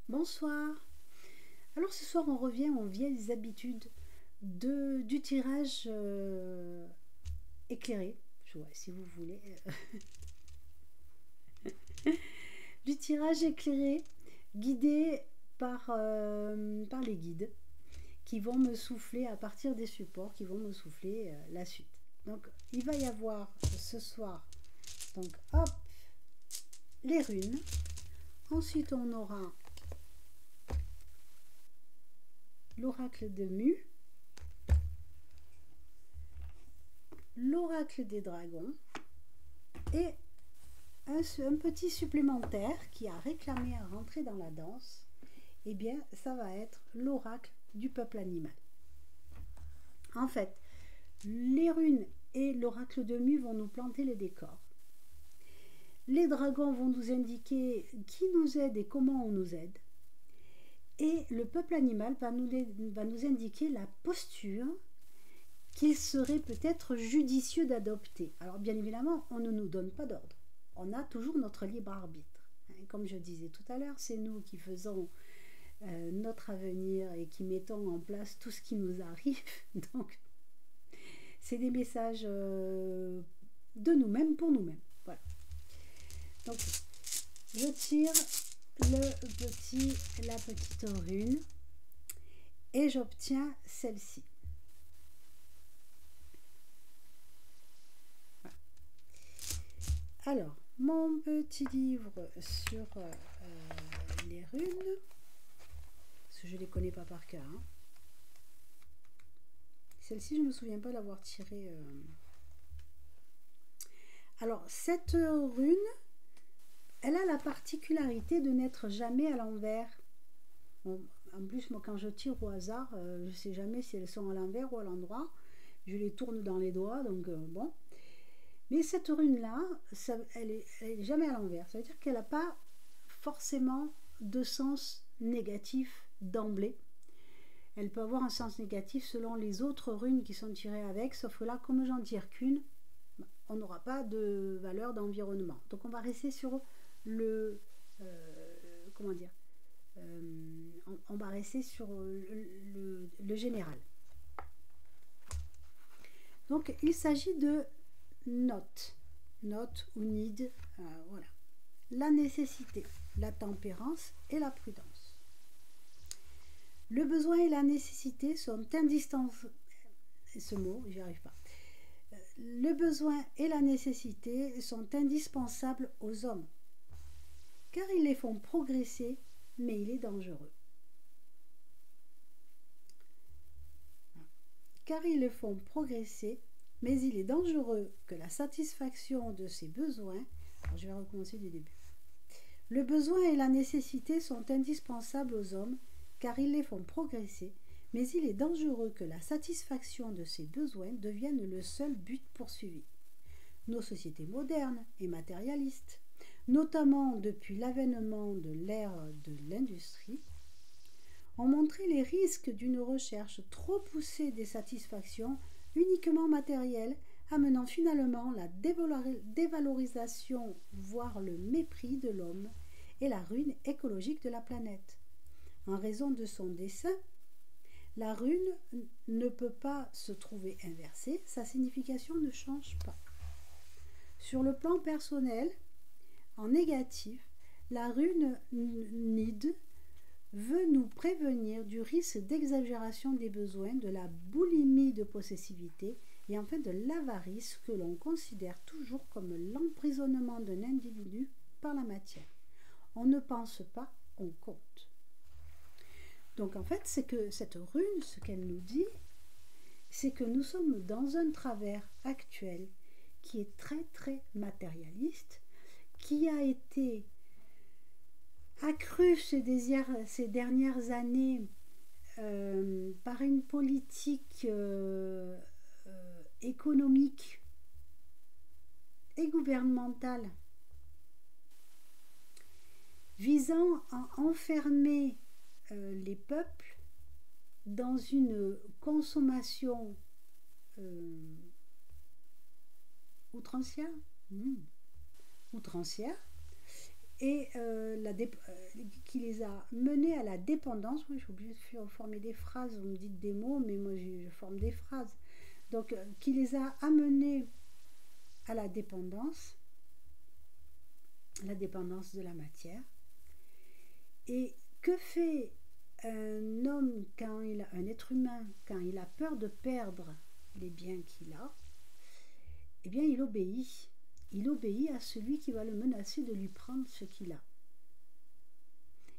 Bonsoir. Alors ce soir on revient aux vieilles habitudes du tirage éclairé, ouais, si vous voulez, du tirage éclairé guidé par les guides qui vont me souffler à partir des supports, qui vont me souffler la suite. Donc il va y avoir ce soir, donc hop, les runes. Ensuite on aura l'oracle de Mu, l'oracle des dragons et un petit supplémentaire qui a réclamé à rentrer dans la danse. Eh bien ça va être l'oracle du peuple animal. En fait, les runes et l'oracle de Mu vont nous planter les décors. Les dragons vont nous indiquer qui nous aide et comment on nous aide. Et le peuple animal va nous indiquer la posture qu'il serait peut-être judicieux d'adopter. Alors bien évidemment, on ne nous donne pas d'ordre. On a toujours notre libre arbitre. Comme je disais tout à l'heure, c'est nous qui faisons notre avenir et qui mettons en place tout ce qui nous arrive. Donc, c'est des messages de nous-mêmes pour nous-mêmes. Voilà. Donc, je tire la petite rune et j'obtiens celle-ci. Voilà. Alors, mon petit livre sur les runes, parce que je ne les connais pas par cœur. Hein. Celle-ci, je ne me souviens pas l'avoir tirée. Alors, cette rune, elle a la particularité de n'être jamais à l'envers. Bon, en plus, moi, quand je tire au hasard, je ne sais jamais si elles sont à l'envers ou à l'endroit. Je les tourne dans les doigts, donc bon. Mais cette rune-là, elle est jamais à l'envers. Ça veut dire qu'elle n'a pas forcément de sens négatif d'emblée. Elle peut avoir un sens négatif selon les autres runes qui sont tirées avec, sauf que là, comme j'en tire qu'une, on n'aura pas de valeur d'environnement. Donc on va rester sur le... comment dire on va rester sur le général. Donc il s'agit de note ou need, voilà. La nécessité, la tempérance et la prudence. Le besoin et la nécessité sont indispensables. Ce mot, j'y arrive pas. Le besoin et la nécessité sont indispensables aux hommes, car ils les font progresser, mais il est dangereux. Car ils les font progresser, mais il est dangereux que la satisfaction de ces besoins... Alors je vais recommencer du début. Le besoin et la nécessité sont indispensables aux hommes, car ils les font progresser, mais il est dangereux que la satisfaction de ces besoins devienne le seul but poursuivi. Nos sociétés modernes et matérialistes, notamment depuis l'avènement de l'ère de l'industrie, ont montré les risques d'une recherche trop poussée des satisfactions uniquement matérielles, amenant finalement la dévalorisation, voire le mépris de l'homme et la ruine écologique de la planète. En raison de son dessein, la rune ne peut pas se trouver inversée, sa signification ne change pas. Sur le plan personnel, en négatif, la rune Nid veut nous prévenir du risque d'exagération des besoins, de la boulimie de possessivité et enfin de l'avarice que l'on considère toujours comme l'emprisonnement d'un individu par la matière. On ne pense pas, on compte. Donc en fait, c'est que cette rune, ce qu'elle nous dit, c'est que nous sommes dans un travers actuel qui est très très matérialiste, qui a été accru ces dernières années par une politique économique et gouvernementale visant à enfermer les peuples dans une consommation outrancière, et qui les a menés à la dépendance. Oui, je suis obligée de former des phrases, vous me dites des mots, mais moi je forme des phrases. Donc, qui les a amenés à la dépendance de la matière. Et que fait un homme un être humain, quand il a peur de perdre les biens qu'il a? Eh bien, il obéit. Il obéit à celui qui va le menacer de lui prendre ce qu'il a.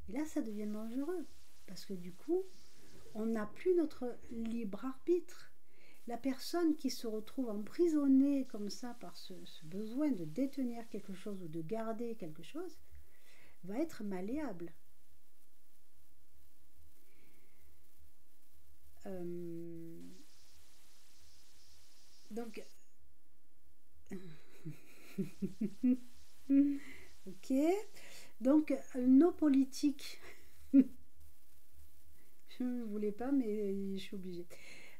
Et là, ça devient dangereux, parce que du coup, on n'a plus notre libre arbitre. La personne qui se retrouve emprisonnée comme ça par ce besoin de détenir quelque chose ou de garder quelque chose va être malléable. Donc, ok. Donc, nos politiques, je ne voulais pas, mais je suis obligée.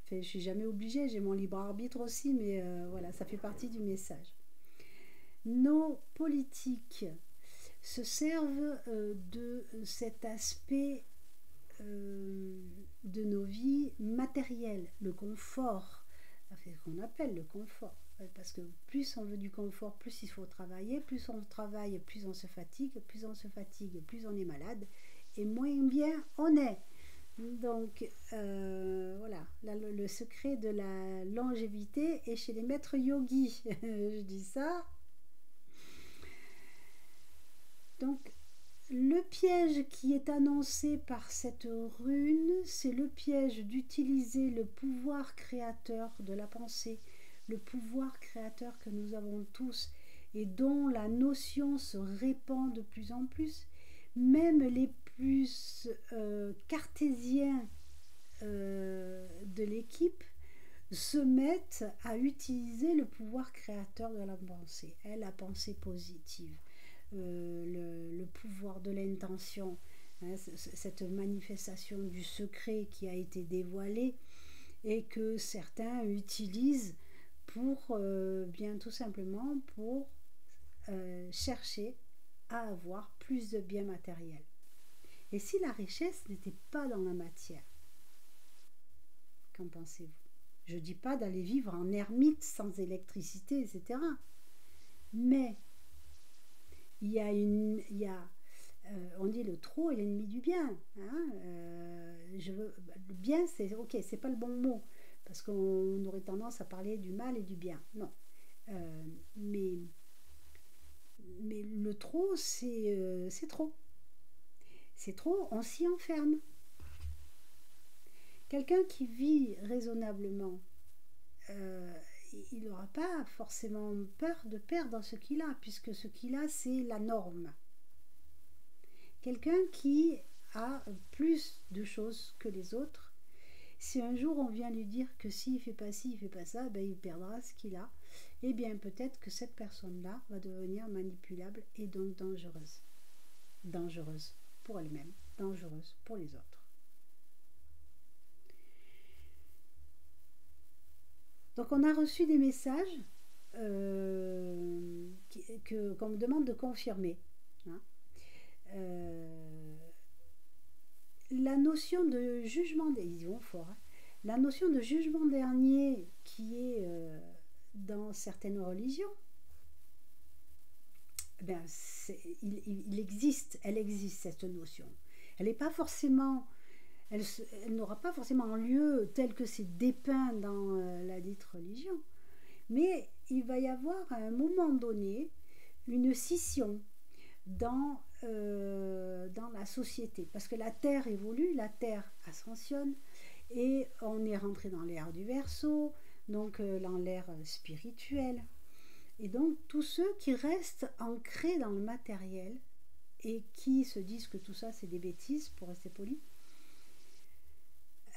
Enfin, je suis jamais obligée, j'ai mon libre arbitre aussi, mais voilà, ça fait partie du message. Nos politiques se servent de cet aspect de nos vies matérielles, le confort, c'est ce qu'on appelle le confort, parce que plus on veut du confort, plus il faut travailler, plus on travaille, plus on se fatigue, plus on plus on est malade, et moins bien on est. Donc voilà, là, le secret de la longévité est chez les maîtres yogis. Je dis ça. Donc le piège qui est annoncé par cette rune, c'est le piège d'utiliser le pouvoir créateur de la pensée, le pouvoir créateur que nous avons tous et dont la notion se répand de plus en plus. Même les plus cartésiens de l'équipe se mettent à utiliser le pouvoir créateur de la pensée, la pensée positive. Le pouvoir de l'intention, hein, cette manifestation du secret qui a été dévoilé et que certains utilisent pour bien tout simplement pour chercher à avoir plus de biens matériels. Et si la richesse n'était pas dans la matière, qu'en pensez-vous? Je ne dis pas d'aller vivre en ermite sans électricité, etc. Mais on dit le trop est l'ennemi du bien. Hein, le bien, c'est ok, c'est pas le bon mot parce qu'on aurait tendance à parler du mal et du bien. Non, mais le trop, c'est trop. C'est trop, on s'y enferme. Quelqu'un qui vit raisonnablement, il n'aura pas forcément peur de perdre ce qu'il a, puisque ce qu'il a, c'est la norme. Quelqu'un qui a plus de choses que les autres, si un jour on vient lui dire que s'il ne fait pas ci, il ne fait pas ça, ben il perdra ce qu'il a, et bien peut-être que cette personne-là va devenir manipulable et donc dangereuse. Dangereuse pour elle-même, dangereuse pour les autres. Donc on a reçu des messages qu'on me demande de confirmer. Hein. La notion de jugement, ils vont fort, hein. La notion de jugement dernier qui est dans certaines religions, ben elle existe cette notion. Elle n'est pas forcément... Elle n'aura pas forcément lieu tel que c'est dépeint dans la dite religion, mais il va y avoir à un moment donné une scission dans la société, parce que la Terre évolue, la Terre ascensionne, et on est rentré dans l'ère du Verseau, donc dans l'ère spirituelle. Et donc tous ceux qui restent ancrés dans le matériel et qui se disent que tout ça c'est des bêtises, pour rester poli,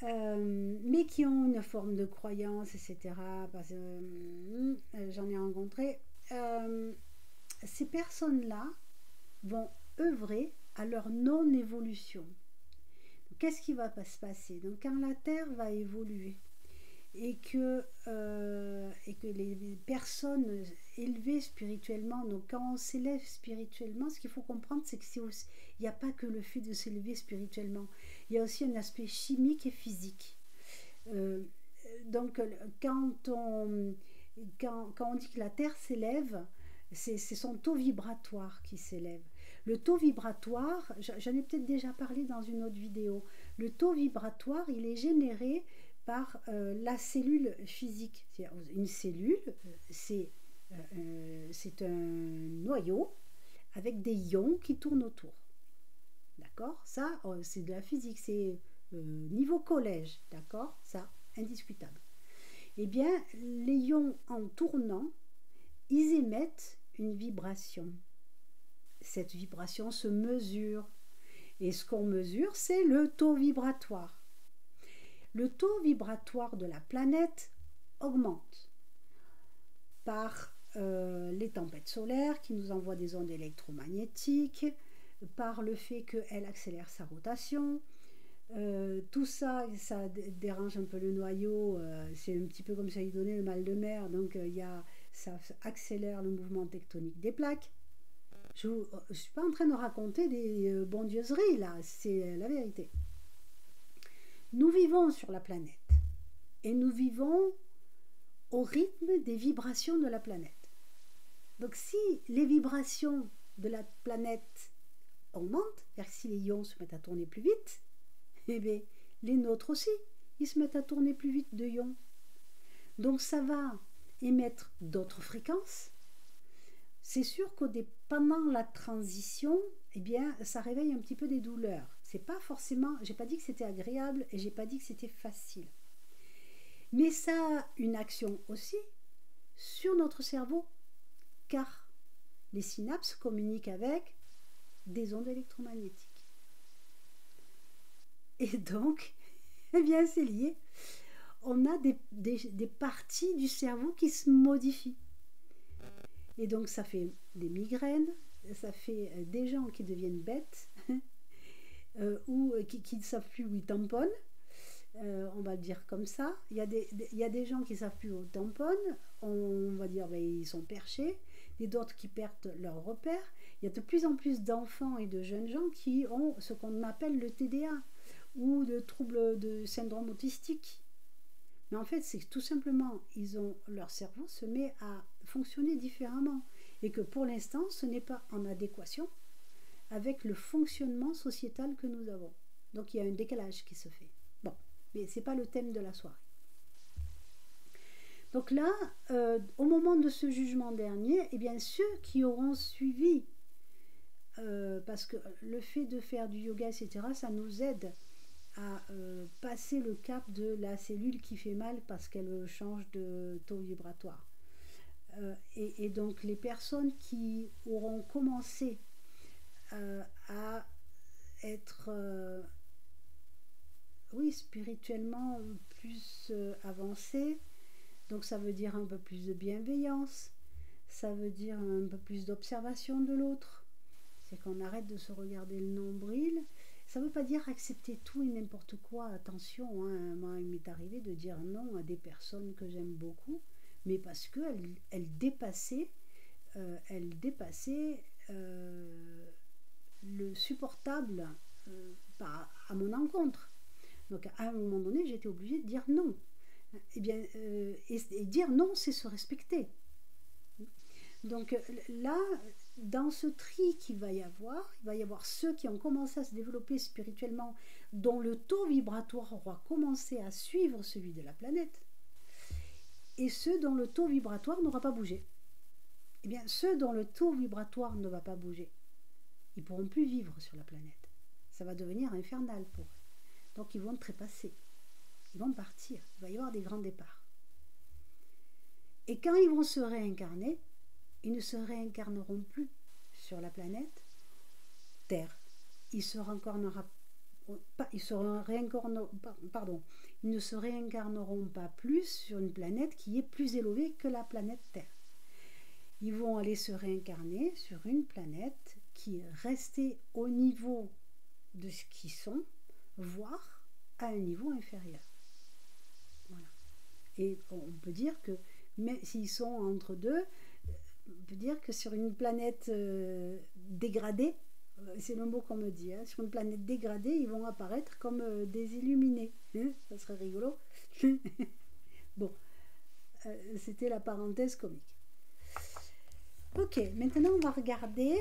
mais qui ont une forme de croyance, etc. Parce que j'en ai rencontré. Ces personnes-là vont œuvrer à leur non-évolution. Qu'est-ce qui va se passer? Donc quand la Terre va évoluer, et que les personnes élevées spirituellement, donc quand on s'élève spirituellement, ce qu'il faut comprendre, c'est qu'il n'y a pas que le fait de s'élever spirituellement, il y a aussi un aspect chimique et physique. Euh, donc quand on dit que la Terre s'élève, c'est son taux vibratoire qui s'élève. Le taux vibratoire, j'en ai peut-être déjà parlé dans une autre vidéo, le taux vibratoire, il est généré par la cellule physique. Une cellule, c'est un noyau avec des ions qui tournent autour. D'accord? Ça, c'est de la physique, c'est niveau collège, d'accord? Ça, indiscutable. Eh bien, les ions en tournant, ils émettent une vibration. Cette vibration se mesure. Et ce qu'on mesure, c'est le taux vibratoire. Le taux vibratoire de la planète augmente par les tempêtes solaires qui nous envoient des ondes électromagnétiques, par le fait qu'elle accélère sa rotation. Tout ça, ça dérange un peu le noyau, c'est un petit peu comme ça lui donner le mal de mer, donc ça accélère le mouvement tectonique des plaques. Je ne suis pas en train de raconter des bondieuseries là, c'est la vérité. Nous vivons sur la planète et nous vivons au rythme des vibrations de la planète. Donc si les vibrations de la planète augmentent, c'est-à-dire que si les ions se mettent à tourner plus vite, eh bien, les nôtres aussi, ils se mettent à tourner plus vite de ions. Donc ça va émettre d'autres fréquences. C'est sûr qu'au pendant la transition, eh bien, ça réveille un petit peu des douleurs. C'est pas forcément, j'ai pas dit que c'était agréable et j'ai pas dit que c'était facile. Mais ça a une action aussi sur notre cerveau, car les synapses communiquent avec des ondes électromagnétiques. Et donc, eh bien, c'est lié. On a des parties du cerveau qui se modifient. Et donc, ça fait des migraines, ça fait des gens qui deviennent bêtes, ou qui ne savent plus où ils tamponnent. On va le dire comme ça. Il y a des gens qui ne savent plus où ils tamponnent. On va dire ils sont perchés. Et d'autres qui perdent leur repère. Il y a de plus en plus d'enfants et de jeunes gens qui ont ce qu'on appelle le TDA ou le trouble de syndrome autistique. Mais en fait, c'est tout simplement, leur cerveau se met à fonctionner différemment et que pour l'instant, ce n'est pas en adéquation avec le fonctionnement sociétal que nous avons. Donc il y a un décalage qui se fait. Bon, mais ce n'est pas le thème de la soirée. Donc là, au moment de ce jugement dernier, eh bien ceux qui auront suivi, parce que le fait de faire du yoga, etc., ça nous aide à passer le cap de la cellule qui fait mal parce qu'elle change de taux vibratoire. Et donc les personnes qui auront commencé à être spirituellement plus avancées, donc ça veut dire un peu plus de bienveillance, ça veut dire un peu plus d'observation de l'autre, c'est qu'on arrête de se regarder le nombril. Ça ne veut pas dire accepter tout et n'importe quoi, attention, hein. Moi il m'est arrivé de dire non à des personnes que j'aime beaucoup, mais parce qu'elles dépassaient le supportable à mon encontre. Donc à un moment donné, j'étais obligée de dire non. Et dire non, c'est se respecter. Donc là, dans ce tri qu'il va y avoir ceux qui ont commencé à se développer spirituellement, dont le taux vibratoire aura commencé à suivre celui de la planète, et ceux dont le taux vibratoire n'aura pas bougé. Eh bien, ceux dont le taux vibratoire ne va pas bouger, ils ne pourront plus vivre sur la planète. Ça va devenir infernal pour eux. Donc ils vont trépasser, ils vont partir, il va y avoir des grands départs. Et quand ils vont se réincarner, ils ne se réincarneront plus sur la planète Terre. Ils ne se réincarneront pas plus sur une planète qui est plus élevée que la planète Terre. Ils vont aller se réincarner sur une planète qui est restée au niveau de ce qu'ils sont, voire à un niveau inférieur. Voilà. Et on peut dire que, même s'ils sont entre deux, on peut dire que sur une planète dégradée, c'est le mot qu'on me dit, hein, sur une planète dégradée, ils vont apparaître comme des illuminés. Hein, ça serait rigolo. Bon, c'était la parenthèse comique. Ok, maintenant on va regarder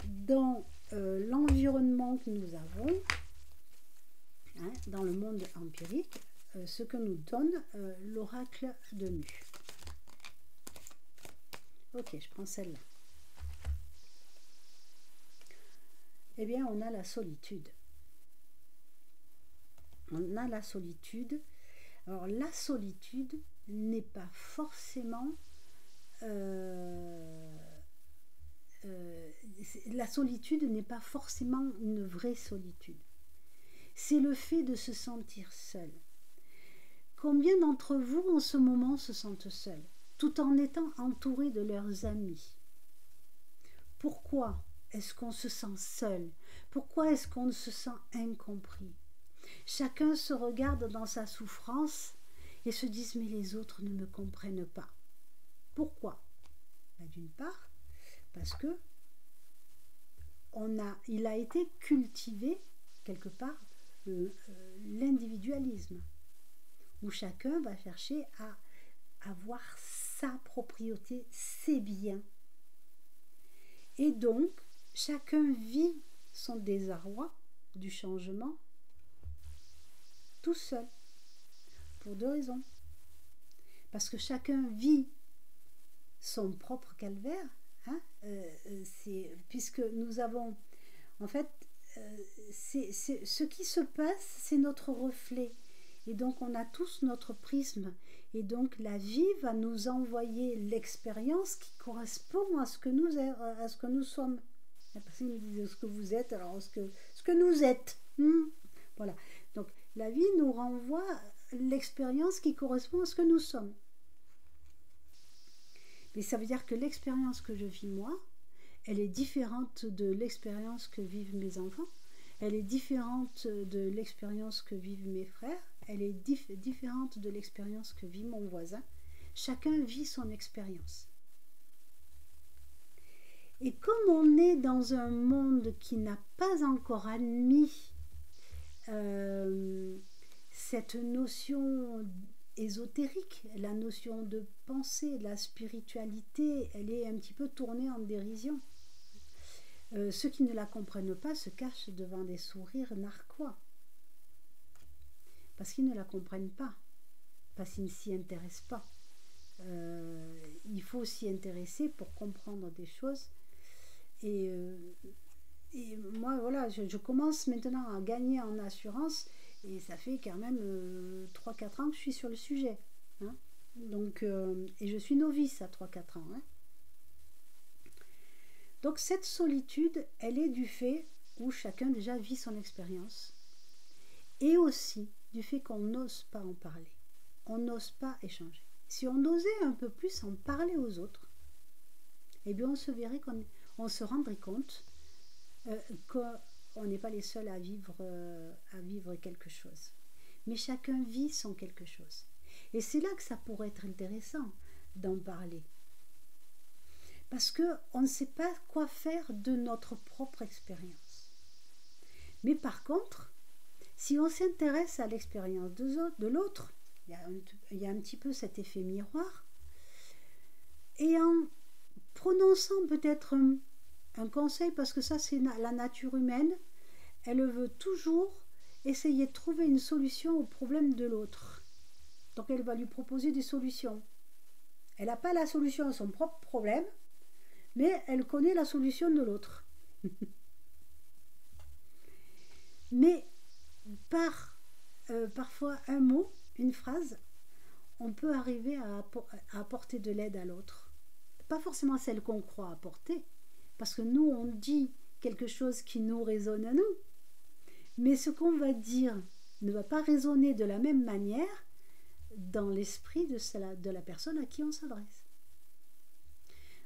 dans l'environnement que nous avons, hein, dans le monde empirique, ce que nous donne l'oracle de Nu. Ok, je prends celle-là. Eh bien, on a la solitude. On a la solitude. Alors, la solitude n'est pas forcément... la solitude n'est pas forcément une vraie solitude. C'est le fait de se sentir seul. Combien d'entre vous en ce moment se sentent seuls, tout en étant entourés de leurs amis? Pourquoi est-ce qu'on se sent seul? Pourquoi est-ce qu'on se sent incompris? Chacun se regarde dans sa souffrance et se dit mais les autres ne me comprennent pas. Pourquoi? D'une part, parce que il a été cultivé quelque part l'individualisme, où chacun va chercher à avoir sa propriété, ses biens. Et donc, chacun vit son désarroi du changement tout seul, pour deux raisons. Parce que chacun vit son propre calvaire, hein, puisque nous avons, en fait, ce qui se passe, c'est notre reflet. Et donc, on a tous notre prisme. Et donc, la vie va nous envoyer l'expérience qui correspond à ce que nous sommes. Parce qu'ils me disent ce que vous êtes, alors ce que nous êtes. Voilà. Donc, la vie nous renvoie l'expérience qui correspond à ce que nous sommes. Mais ça veut dire que l'expérience que je vis moi, elle est différente de l'expérience que vivent mes enfants. Elle est différente de l'expérience que vivent mes frères. Elle est différente de l'expérience que vit mon voisin. Chacun vit son expérience. Et comme on est dans un monde qui n'a pas encore admis cette notion ésotérique, la notion de pensée, la spiritualité, elle est un petit peu tournée en dérision. Ceux qui ne la comprennent pas se cachent devant des sourires narquois. Parce qu'ils ne la comprennent pas. Parce qu'ils ne s'y intéressent pas. Il faut s'y intéresser pour comprendre des choses. Et moi, voilà, je commence maintenant à gagner en assurance. Et ça fait quand même 3-4 ans que je suis sur le sujet. Hein. Donc, et je suis novice à 3-4 ans. Hein. Donc cette solitude, elle est du fait où chacun déjà vit son expérience. Et aussi du fait qu'on n'ose pas en parler. On n'ose pas échanger. Si on osait un peu plus en parler aux autres, eh bien on se rendrait compte qu'on n'est pas les seuls à vivre quelque chose. Mais chacun vit son quelque chose. Et c'est là que ça pourrait être intéressant d'en parler. Parce qu'on ne sait pas quoi faire de notre propre expérience. Mais par contre, si on s'intéresse à l'expérience de l'autre, il y a un petit peu cet effet miroir, et en prononçant peut-être un conseil, parce que ça c'est la nature humaine, elle veut toujours essayer de trouver une solution au problème de l'autre. Donc elle va lui proposer des solutions. Elle n'a pas la solution à son propre problème, mais elle connaît la solution de l'autre. Mais parfois un mot, une phrase, on peut arriver à apporter de l'aide à l'autre. Pas forcément celle qu'on croit apporter, parce que nous, on dit quelque chose qui nous résonne à nous. Mais ce qu'on va dire ne va pas résonner de la même manière dans l'esprit de la personne à qui on s'adresse.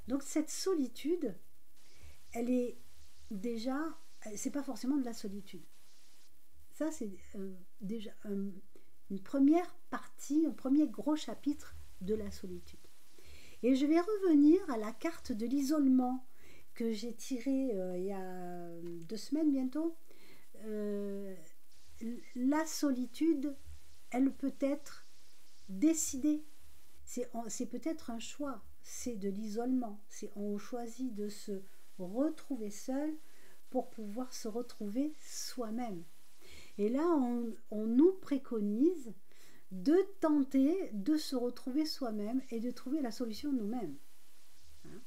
Donc cette solitude, elle est déjà, c'est pas forcément de la solitude. Ça c'est déjà une une première partie, un premier gros chapitre de la solitude. Et je vais revenir à la carte de l'isolement que j'ai tirée il y a 2 semaines bientôt. La solitude, elle peut être décidée. C'est peut-être un choix, c'est de l'isolement. On choisit de se retrouver seul pour pouvoir se retrouver soi-même. Et là, on nous préconise de tenter de se retrouver soi-même et de trouver la solution nous-mêmes. Hein?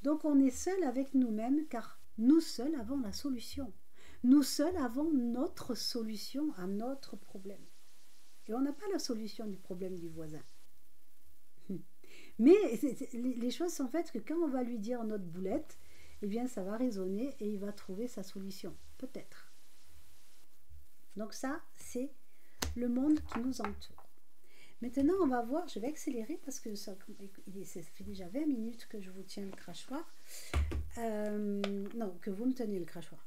Donc on est seul avec nous-mêmes car nous seuls avons la solution. Nous seuls avons notre solution à notre problème. Et on n'a pas la solution du problème du voisin. Mais les choses sont faites que quand on va lui dire notre boulette, eh bien ça va résonner et il va trouver sa solution. Peut-être. Donc ça, c'est le monde qui nous entoure. Maintenant, on va voir, je vais accélérer parce que ça fait déjà 20 minutes que je vous tiens le crachoir. Non, que vous me teniez le crachoir.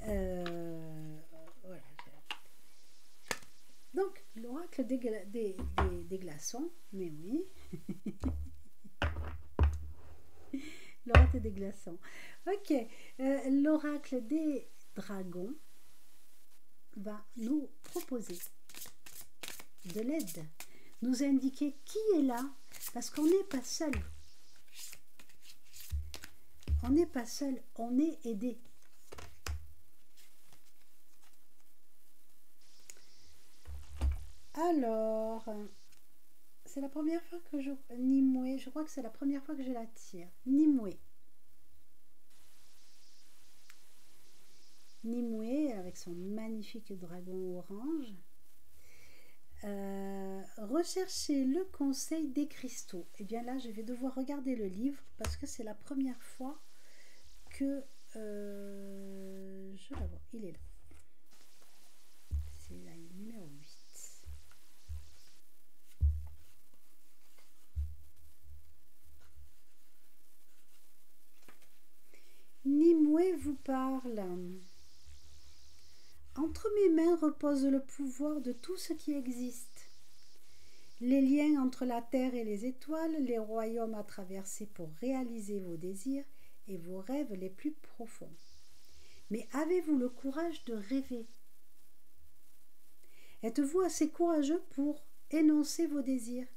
Voilà. Donc, l'oracle des glaçons, mais oui. L'oracle des glaçons. Ok, l'oracle des dragons va nous proposer de l'aide, nous indiquer qui est là, parce qu'on n'est pas seul. On n'est pas seul, on est aidé. Alors, c'est la première fois que Nimue, je crois que c'est la première fois que je la tire. Nimue. Nimue, avec son magnifique dragon orange. Recherchez le conseil des cristaux. Et bien là, je vais devoir regarder le livre parce que c'est la première fois que je la vois. Il est là. C'est la numéro 8. Nimue vous parle. Entre mes mains repose le pouvoir de tout ce qui existe. Les liens entre la terre et les étoiles, les royaumes à traverser pour réaliser vos désirs et vos rêves les plus profonds. Mais avez-vous le courage de rêver? Êtes-vous assez courageux pour énoncer vos désirs?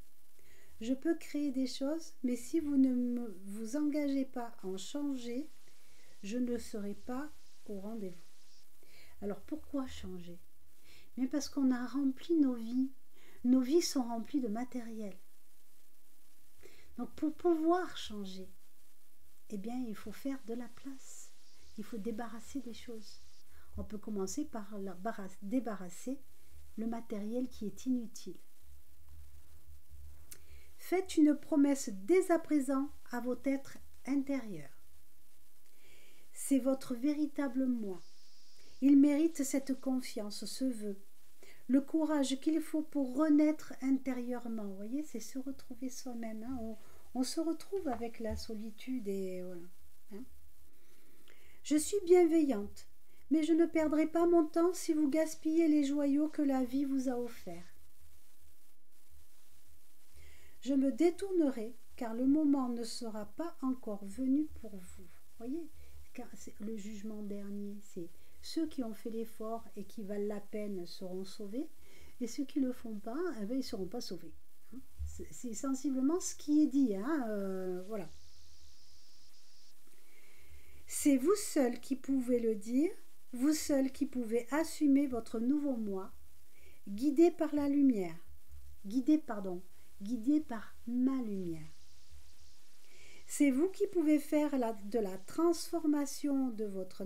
Je peux créer des choses, mais si vous ne vous engagez pas à en changer, je ne serai pas au rendez-vous. Alors pourquoi changer? Mais parce qu'on a rempli nos vies. Nos vies sont remplies de matériel. Donc pour pouvoir changer, eh bien il faut faire de la place. Il faut débarrasser des choses. On peut commencer par débarrasser le matériel qui est inutile. Faites une promesse dès à présent à votre être intérieur. C'est votre véritable moi. Il mérite cette confiance, ce vœu. Le courage qu'il faut pour renaître intérieurement. Vous voyez, c'est se retrouver soi-même. Hein. On se retrouve avec la solitude et voilà. Hein. Je suis bienveillante, mais je ne perdrai pas mon temps si vous gaspillez les joyaux que la vie vous a offerts. Je me détournerai car le moment ne sera pas encore venu pour vous. Vous voyez, car le jugement dernier, c'est ceux qui ont fait l'effort et qui valent la peine seront sauvés, et ceux qui ne le font pas, eh bien, ils ne seront pas sauvés. C'est sensiblement ce qui est dit. Voilà. C'est vous seul qui pouvez le dire, vous seul qui pouvez assumer votre nouveau moi, guidé par la lumière, guidé par ma lumière. C'est vous qui pouvez faire de la transformation de votre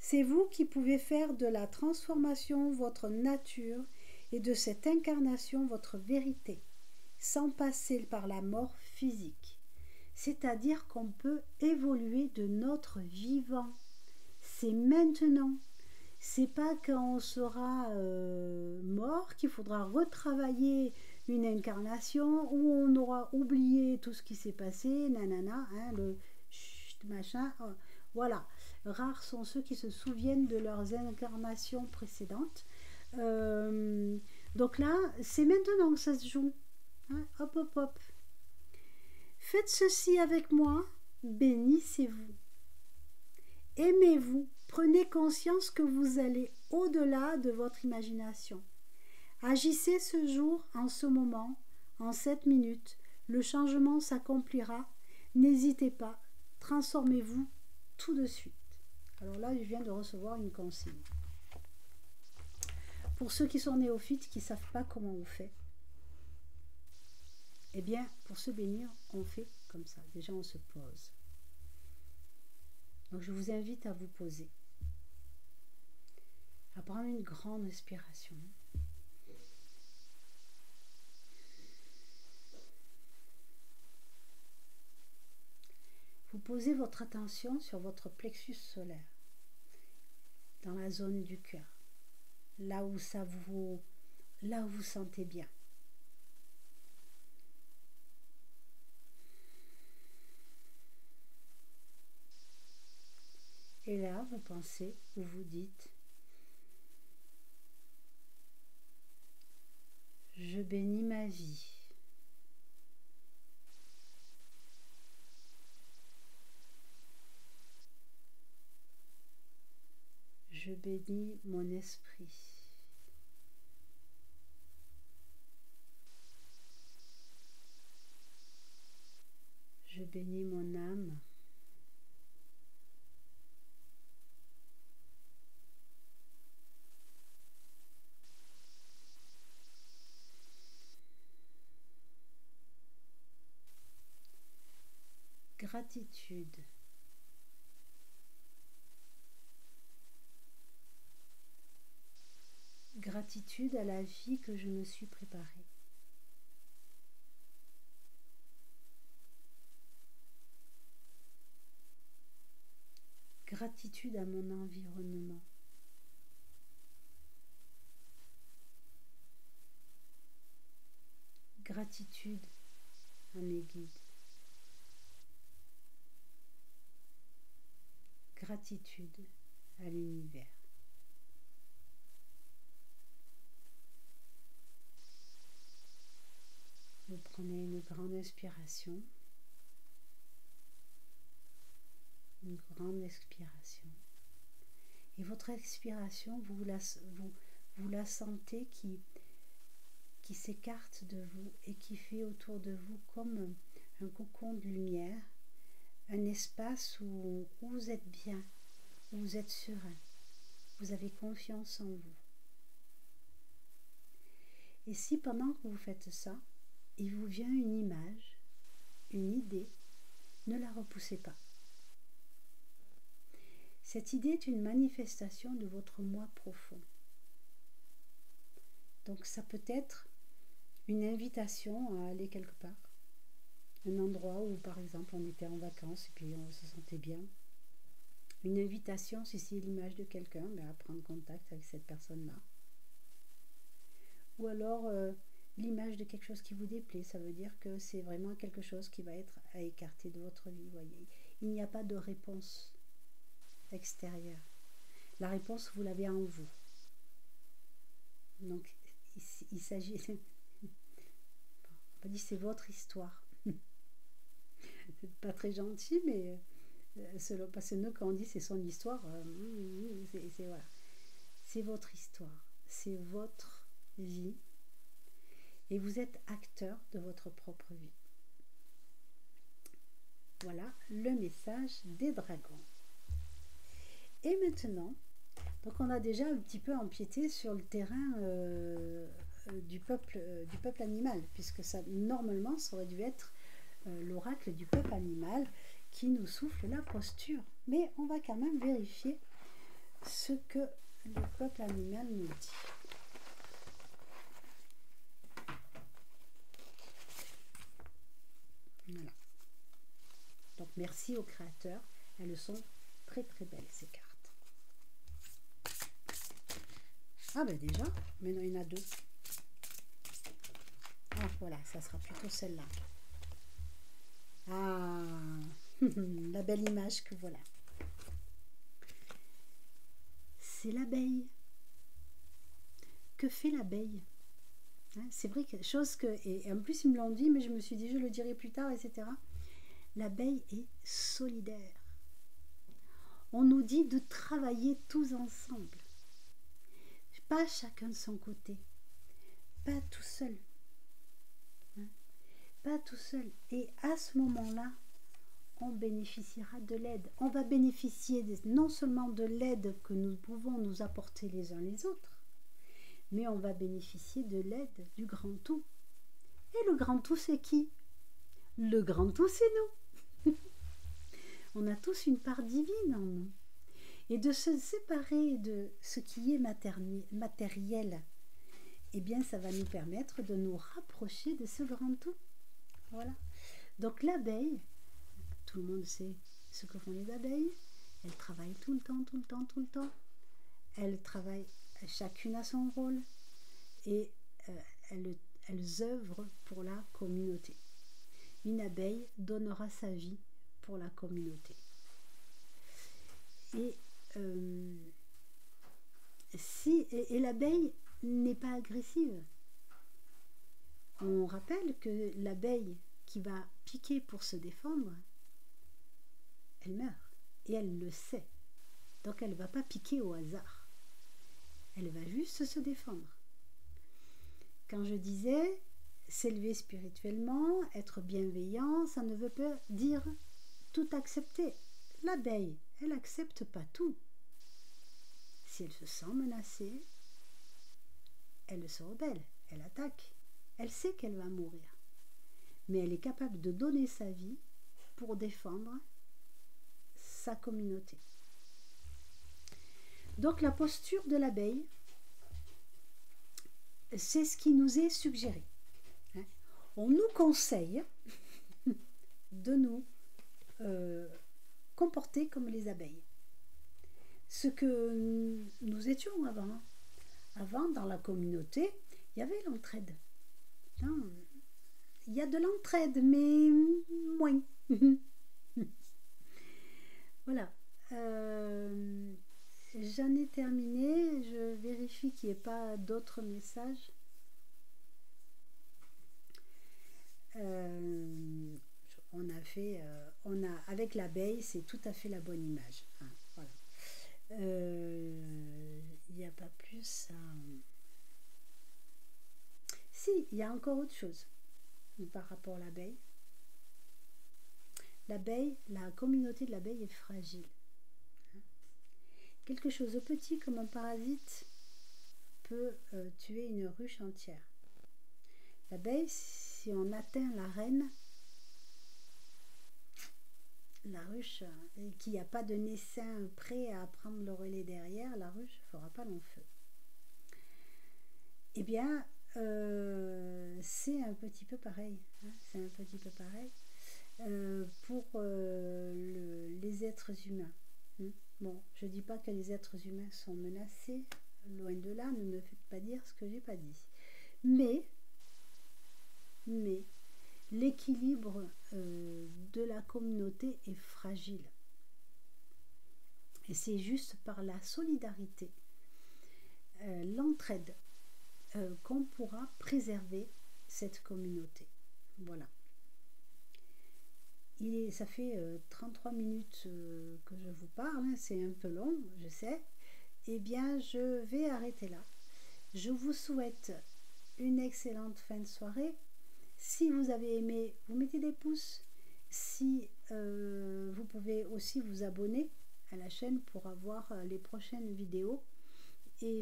C'est vous qui pouvez faire de la transformation votre nature et de cette incarnation votre vérité, sans passer par la mort physique. C'est-à-dire qu'on peut évoluer de notre vivant. C'est maintenant. C'est pas quand on sera mort qu'il faudra retravailler une incarnation où on aura oublié tout ce qui s'est passé, nanana, hein, le chut, machin, voilà. Rares sont ceux qui se souviennent de leurs incarnations précédentes. Donc là, c'est maintenant que ça se joue. Hein, hop, hop, hop. Faites ceci avec moi, bénissez-vous. Aimez-vous, prenez conscience que vous allez au-delà de votre imagination. Agissez ce jour, en ce moment, en 7 minutes. Le changement s'accomplira. N'hésitez pas, transformez-vous tout de suite. Alors là, je viens de recevoir une consigne. Pour ceux qui sont néophytes, qui ne savent pas comment on fait, eh bien, pour se bénir, on fait comme ça. Déjà, on se pose. Donc, je vous invite à vous poser, à prendre une grande respiration. Vous posez votre attention sur votre plexus solaire, dans la zone du cœur, là où vous sentez bien. Et là, vous pensez ou vous dites: je bénis ma vie. Je bénis mon esprit. Je bénis mon âme. Gratitude. Gratitude à la vie que je me suis préparée. Gratitude à mon environnement. Gratitude à mes guides. Gratitude à l'univers. Vous prenez une grande inspiration, une grande expiration. Et votre expiration, vous la sentez qui s'écarte de vous et qui fait autour de vous comme un cocon de lumière, un espace où vous êtes bien, où vous êtes serein, vous avez confiance en vous. Et si pendant que vous faites ça, il vous vient une image, une idée, ne la repoussez pas. Cette idée est une manifestation de votre moi profond. Donc ça peut être une invitation à aller quelque part, un endroit où par exemple on était en vacances et puis on se sentait bien. Une invitation, si c'est l'image de quelqu'un, à prendre contact avec cette personne-là. Ou alors l'image de quelque chose qui vous déplaît, ça veut dire que c'est vraiment quelque chose qui va être à écarter de votre vie. Voyez. Il n'y a pas de réponse extérieure. La réponse, vous l'avez en vous. Donc, il s'agit... On va dire c'est votre histoire. C'est pas très gentil, mais parce que nous, quand on dit c'est son histoire, voilà. C'est votre histoire, c'est votre vie. Et vous êtes acteur de votre propre vie. Voilà le message des dragons. Et maintenant, donc on a déjà un petit peu empiété sur le terrain du peuple animal, puisque ça, normalement, ça aurait dû être l'oracle du peuple animal qui nous souffle la posture. Mais on va quand même vérifier ce que le peuple animal nous dit. Voilà. Donc merci au créateur, elles sont très très belles ces cartes. Ah ben déjà, maintenant il y en a deux. Ah voilà, ça sera plutôt celle-là. Ah, la belle image que voilà. C'est l'abeille. que fait l'abeille? Hein, c'est vrai que chose que, et en plus ils me l'ont dit, mais je me suis dit je le dirai plus tard, etc. L'abeille est solidaire. On nous dit de travailler tous ensemble, pas chacun de son côté, pas tout seul, hein, pas tout seul. Et à ce moment-là, on bénéficiera de l'aide. On va bénéficier non seulement de l'aide que nous pouvons nous apporter les uns les autres, mais on va bénéficier de l'aide du grand tout. Et le grand tout, c'est qui? Le grand tout, c'est nous. On a tous une part divine en nous. Et de se séparer de ce qui est matériel, eh bien, ça va nous permettre de nous rapprocher de ce grand tout. Voilà. Donc l'abeille, tout le monde sait ce que font les abeilles. Elles travaillent tout le temps, tout le temps, tout le temps. Elles travaillent chacune à son rôle et elles œuvrent pour la communauté. Une abeille donnera sa vie pour la communauté. Et l'abeille n'est pas agressive. On rappelle que l'abeille qui va piquer pour se défendre, elle meurt et elle le sait. Donc elle ne va pas piquer au hasard. Elle va juste se défendre. Quand je disais s'élever spirituellement, être bienveillant, ça ne veut pas dire tout accepter. L'abeille, elle n'accepte pas tout. Si elle se sent menacée, elle se rebelle, elle attaque. Elle sait qu'elle va mourir. Mais elle est capable de donner sa vie pour défendre sa communauté. Donc la posture de l'abeille, c'est ce qui nous est suggéré. On nous conseille de nous comporter comme les abeilles. Ce que nous étions avant. Avant, dans la communauté, il y avait l'entraide. Il y a de l'entraide, mais moins. Voilà. J'en ai terminé. Je vérifie qu'il n'y ait pas d'autres messages. Avec l'abeille, c'est tout à fait la bonne image. Hein, voilà. Il n'y a pas plus à... Si, il y a encore autre chose par rapport à l'abeille. L'abeille, la communauté de l'abeille est fragile. Quelque chose de petit comme un parasite peut tuer une ruche entière. L'abeille, si on atteint la reine, la ruche, qu'il n'y a pas de naissin prêt à prendre le relais derrière, la ruche ne fera pas long feu. Eh bien, c'est un petit peu pareil. Hein, c'est un petit peu pareil pour les êtres humains. Bon, je ne dis pas que les êtres humains sont menacés, loin de là, ne me faites pas dire ce que je n'ai pas dit. Mais l'équilibre de la communauté est fragile. Et c'est juste par la solidarité, l'entraide, qu'on pourra préserver cette communauté. Voilà. Ça fait 33 minutes que je vous parle, hein, c'est un peu long, je sais. Eh bien, je vais arrêter là. Je vous souhaite une excellente fin de soirée. Si vous avez aimé, vous mettez des pouces. Si vous pouvez aussi vous abonner à la chaîne pour avoir les prochaines vidéos et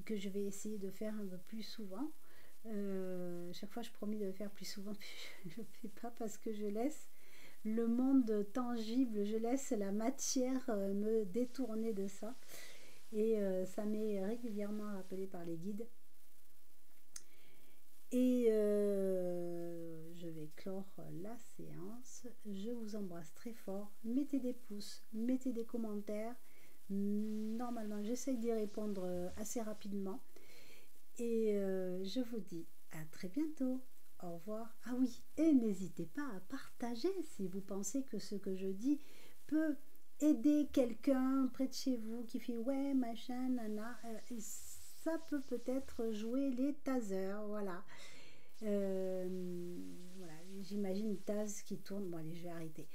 que je vais essayer de faire un peu plus souvent. Chaque fois je promis de le faire plus souvent, puis je ne le fais pas parce que je laisse le monde tangible, je laisse la matière me détourner de ça. Et ça m'est régulièrement rappelé par les guides. Et je vais clore la séance. Je vous embrasse très fort. Mettez des pouces, mettez des commentaires. Normalement, j'essaye d'y répondre assez rapidement. Et je vous dis à très bientôt. Au revoir. Ah oui, et n'hésitez pas à partager si vous pensez que ce que je dis peut aider quelqu'un près de chez vous qui fait ouais, machin, nana. ça peut peut-être jouer les tasers, voilà. Voilà, j'imagine Taz qui tourne. Bon, allez, je vais arrêter.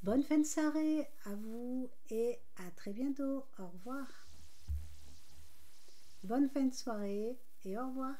Bonne fin de soirée à vous et à très bientôt. Au revoir. Bonne fin de soirée et au revoir.